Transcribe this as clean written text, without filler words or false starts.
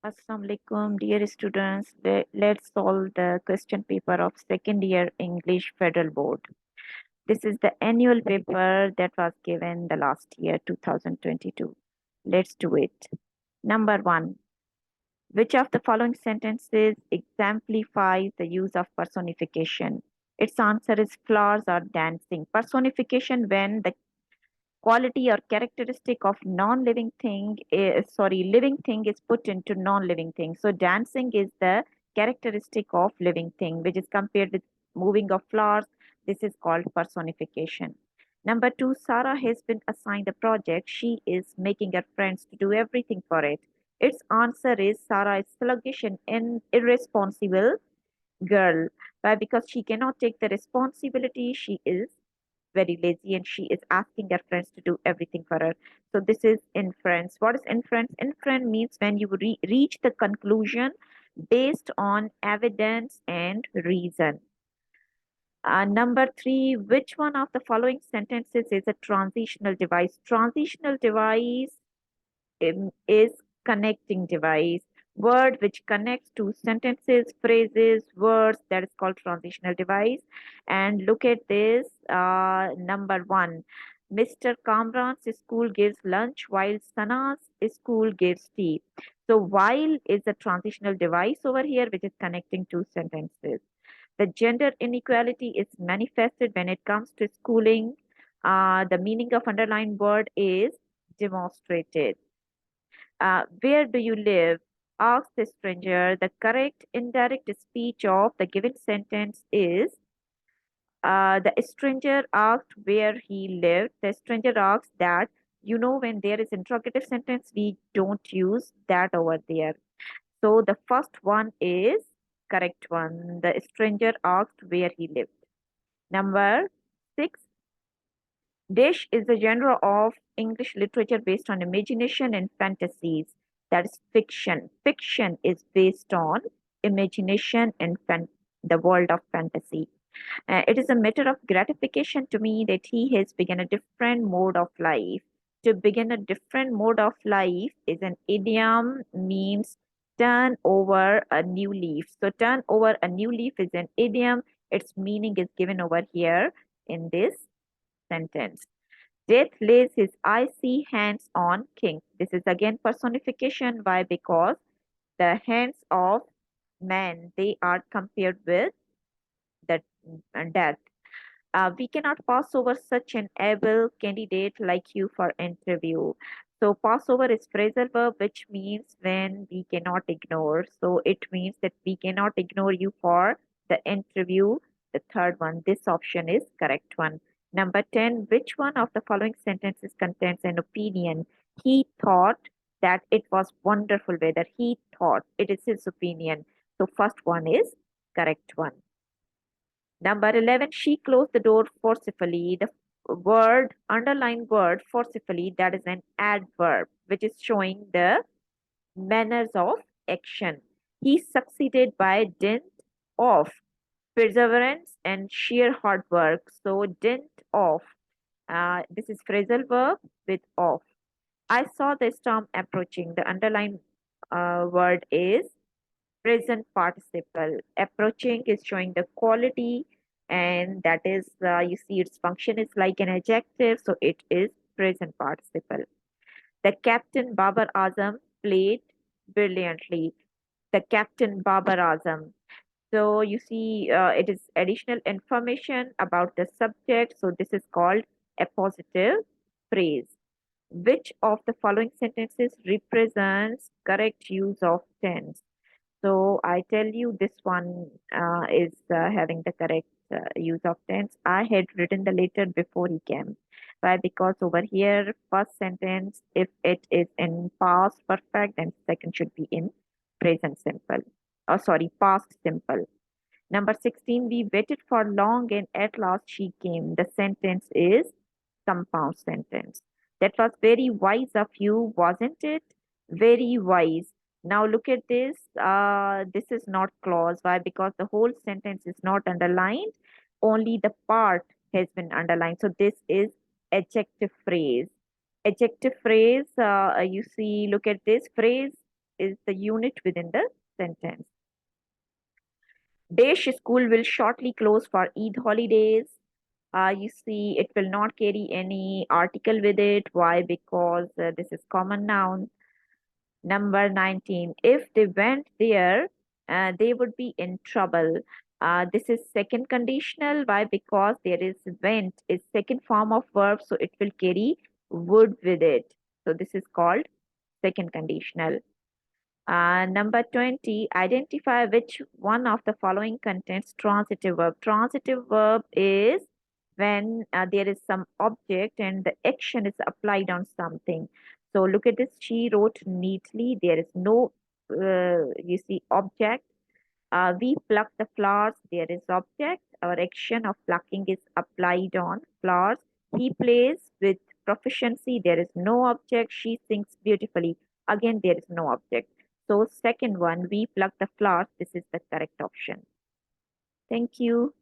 Assalamu alaikum, dear students. Let's solve the question paper of second year English Federal Board. This is the annual paper that was given the last year, 2022. Let's do it. Number one, which of the following sentences exemplifies the use of personification? Its answer is flowers are dancing. Personification when the quality or characteristic of non-living thing is living thing is put into non-living thing. So dancing is the characteristic of living thing, which is compared with moving of flowers. This is called personification. Number two, Sarah has been assigned a project. She is making her friends to do everything for it. Its answer is Sarah is sluggish and irresponsible girl. Why? Because she cannot take the responsibility. She is very lazy and she is asking her friends to do everything for her. So this is inference. What is inference? Inference means when you reach the conclusion based on evidence and reason. Number three, which one of the following sentences is a transitional device? Transitional device is connecting device. Word which connects to sentences, phrases, words, that is called transitional device. And look at this, number one. Mr. Kamran's school gives lunch while Sana's school gives tea. So while is a transitional device over here which is connecting two sentences. The gender inequality is manifested when it comes to schooling. The meaning of underlined word is demonstrated. Where do you live? Asks the stranger. The correct indirect speech of the given sentence is the stranger asked where he lived. The stranger asks that. You know, when there is interrogative sentence, we don't use that over there. So the first one is correct one. The stranger asked where he lived. Number six, Dish is a genre of English literature based on imagination and fantasies. That is fiction. Fiction is based on imagination and the world of fantasy. It is a matter of gratification to me that he has begun a different mode of life. To begin a different mode of life is an idiom, means turn over a new leaf. So, turn over a new leaf is an idiom. Its meaning is given over here in this sentence. Death lays his icy hands on king. This is again personification. Why? Because the hands of man, they are compared with the death. We cannot pass over such an able candidate like you for interview. So passover is phrasal verb, which means when we cannot ignore. So it means that we cannot ignore you for the interview. The third one, this option is correct one. Number 10, which one of the following sentences contains an opinion? He thought that it was wonderful weather. He thought it is his opinion. So first one is correct one. Number 11, she closed the door forcefully. The word, underlined word forcefully, that is an adverb, which is showing the manners of action. He succeeded by dint of perseverance and sheer hard work. So, dint of, this is phrasal verb with of. I saw the storm approaching. The underlined word is present participle. Approaching is showing the quality, and that is, you see, its function is like an adjective, so it is present participle. The captain Babar Azam played brilliantly. The captain Babar Azam. So you see, it is additional information about the subject. So this is called a positive phrase. Which of the following sentences represents correct use of tense? So I tell you, this one is having the correct use of tense. I had written the letter before he came. Why? Because over here, first sentence, if it is in past perfect, then second should be in present simple. Oh, sorry, past simple. Number 16, we waited for long and at last she came. The sentence is compound sentence. That was very wise of you, wasn't it? Very wise. Now look at this. This is not clause. Why? Because the whole sentence is not underlined. Only the part has been underlined. So this is adjective phrase. Adjective phrase, you see, look at this phrase is the unit within the sentence. Dash school will shortly close for Eid holidays. You see, it will not carry any article with it. Why? Because this is common noun. Number 19. If they went there, they would be in trouble. This is second conditional. Why? Because there is went is second form of verb, so it will carry would with it. So this is called second conditional. Number 20, identify which one of the following contains transitive verb. Transitive verb is when there is some object and the action is applied on something. So look at this. She wrote neatly. There is no, you see, object. We pluck the flowers. There is object. Our action of plucking is applied on flowers. He plays with proficiency. There is no object. She sings beautifully. Again, there is no object. So second one, we pluck the flowers. This is the correct option. Thank you.